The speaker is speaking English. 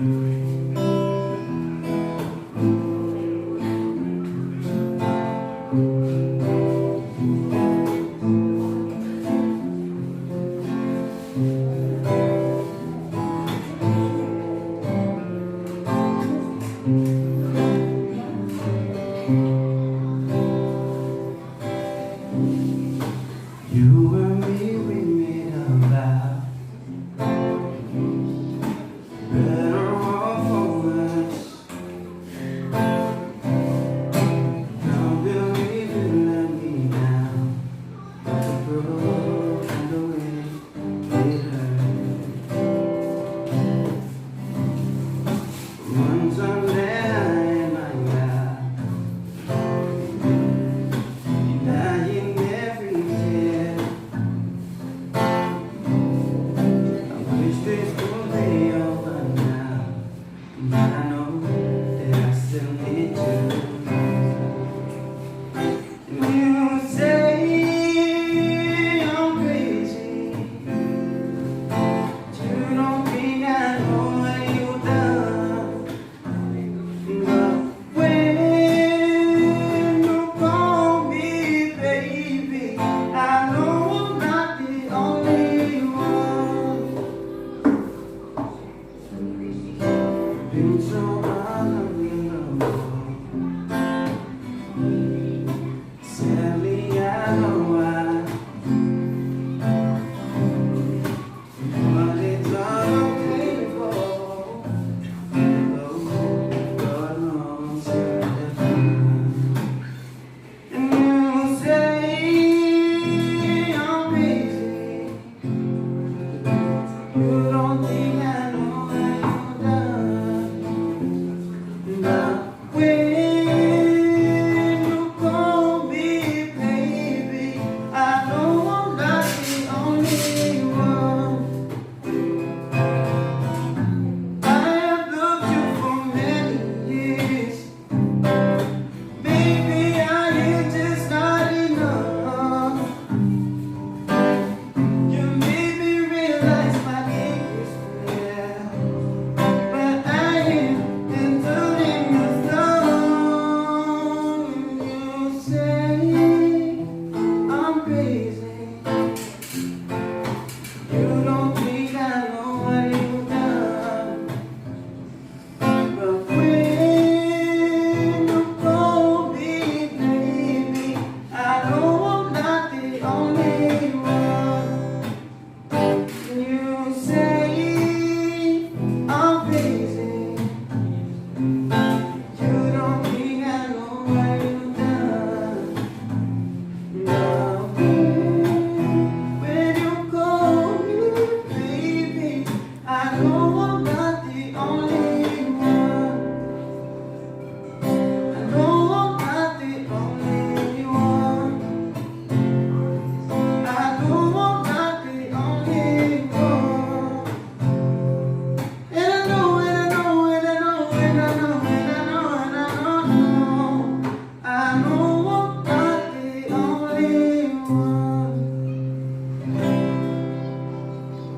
You and me, we made a vow, better off for us. Don't believe it, let me down. The road and the way it hurt. One Sunday in my God, dying every day. This will be over now, but I know that I still need you. You say I'm crazy, but you don't think I know what you've done. But when you call me baby, I know I'm not the only one. Been so unlovable.